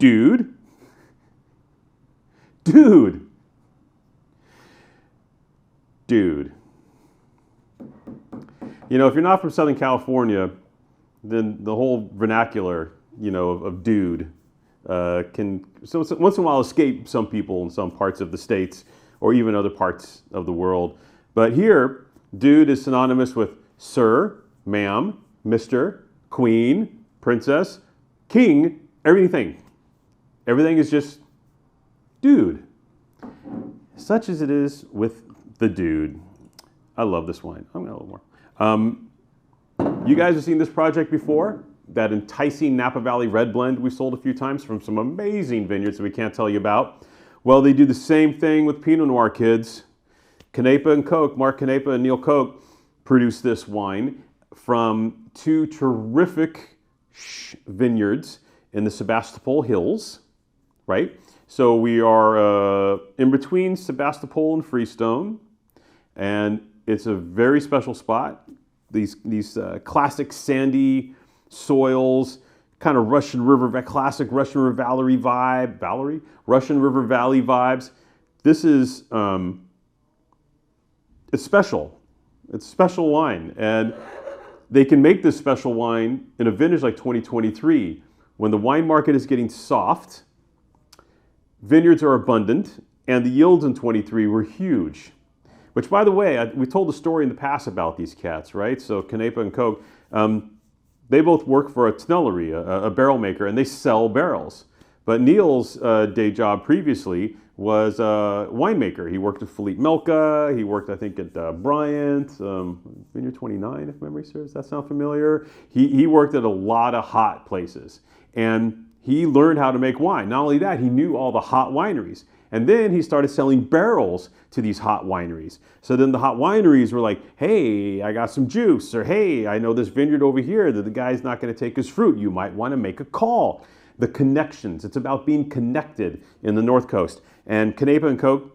Dude. Dude. Dude. You know, if you're not from Southern California, then the whole vernacular, of dude can once in a while escape some people in some parts of the States or even other parts of the world. But here, dude is synonymous with sir, ma'am, Mr., queen, princess, king, everything. Everything is just dude. Such as it is with the dude. I love this wine. I'm going to have a little more. You guys have seen this project before? That enticing Napa Valley red blend we sold a few times from some amazing vineyards that we can't tell you about. Well, they do the same thing with Pinot Noir, kids. Canepa and Cote, Marc Canepa and Neil Cote, produced this wine from two terrific vineyards in the Sebastopol Hills, right? So we are in between Sebastopol and Freestone, and it's a very special spot. These classic sandy soils, kind of classic Russian River Valley vibe, Russian River Valley vibes. This is, it's special. It's special wine. And they can make this special wine in a vintage like 2023 when the wine market is getting soft, vineyards are abundant, and the yields in 23 were huge. Which, by the way, we told a story in the past about these cats, right? So Canepa and Cote, they both work for a tonnellery, a barrel maker, and they sell barrels. But Neil's day job previously was a winemaker. He worked at Philippe Melka. He worked, I think, at Bryant, Vineyard 29, if memory serves. That sound familiar? He worked at a lot of hot places. And he learned how to make wine. Not only that, he knew all the hot wineries. And then he started selling barrels to these hot wineries. So then the hot wineries were like, hey, I got some juice, or hey, I know this vineyard over here that the guy's not gonna take his fruit. You might wanna make a call. The connections, it's about being connected in the North Coast. And Canepa and Cote,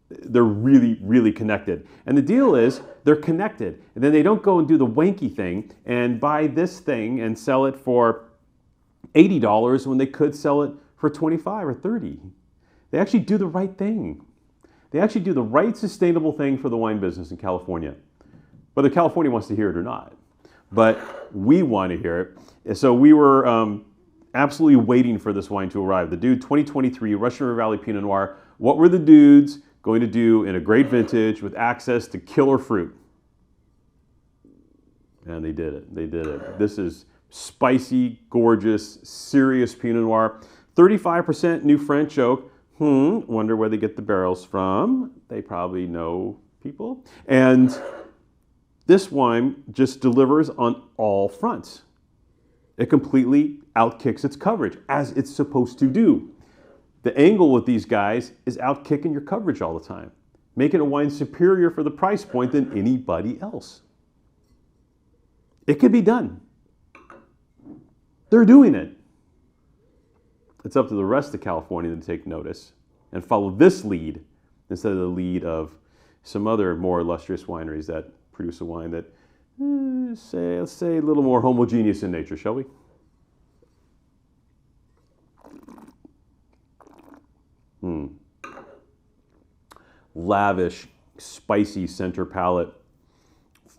they're really, really connected. And the deal is, they're connected. And then they don't go and do the wanky thing and buy this thing and sell it for $80 when they could sell it for $25 or $30. They actually do the right thing. They actually do the right sustainable thing for the wine business in California. Whether California wants to hear it or not. But we want to hear it. So we were absolutely waiting for this wine to arrive. The Dude 2023 Russian River Valley Pinot Noir. What were the dudes going to do in a great vintage with access to killer fruit? And they did it. They did it. This is spicy, gorgeous, serious Pinot Noir. 35% new French oak. Wonder where they get the barrels from. They probably know people. And this wine just delivers on all fronts. It completely outkicks its coverage, as it's supposed to do. The angle with these guys is outkicking your coverage all the time, making a wine superior for the price point than anybody else. It could be done. They're doing it. It's up to the rest of California to take notice and follow this lead instead of the lead of some other more illustrious wineries that produce a wine that, let's say, a little more homogeneous in nature, shall we? Lavish, spicy center palate,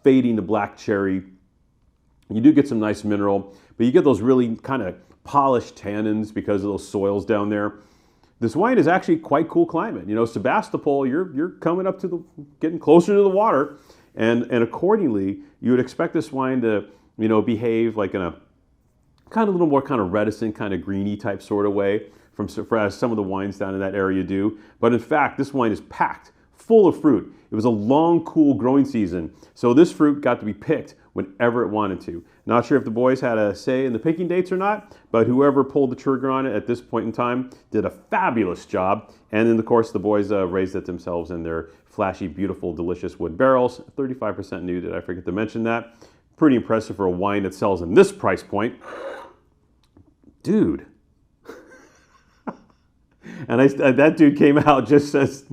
fading to black cherry. You do get some nice mineral, but you get those really kind of polished tannins because of those soils down there. This wine is actually quite cool climate. You know, Sebastopol, you're coming up to getting closer to the water, and accordingly, you would expect this wine to, behave like in a kind of a little more kind of reticent, kind of greeny type sort of way as some of the wines down in that area do. But in fact, this wine is packed full of fruit. It was a long, cool growing season, so this fruit got to be picked whenever it wanted to. Not sure if the boys had a say in the picking dates or not, but whoever pulled the trigger on it at this point in time did a fabulous job. And then, of course, the boys raised it themselves in their flashy, beautiful, delicious wood barrels. 35% new, did I forget to mention that? Pretty impressive for a wine that sells in this price point. Dude. And that dude came out just as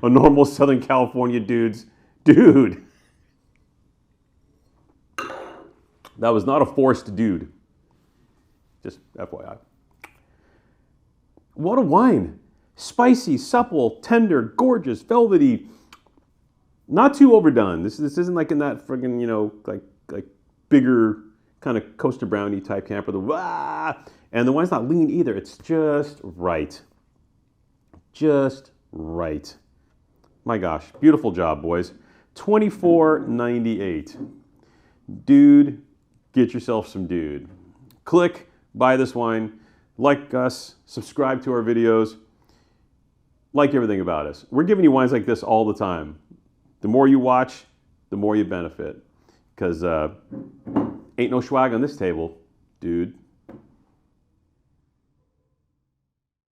a normal Southern California dude's dude. That was not a forced dude. Just FYI. What a wine. Spicy, supple, tender, gorgeous, velvety. Not too overdone. This isn't like in that friggin', you know, like bigger kind of Coaster Brownie type camper. And the wine's not lean either. It's just right. Just right. My gosh, beautiful job, boys. $24.98. Dude, get yourself some Dude. Click, buy this wine, like us, subscribe to our videos, like everything about us. We're giving you wines like this all the time. The more you watch, the more you benefit. Because ain't no swag on this table, dude.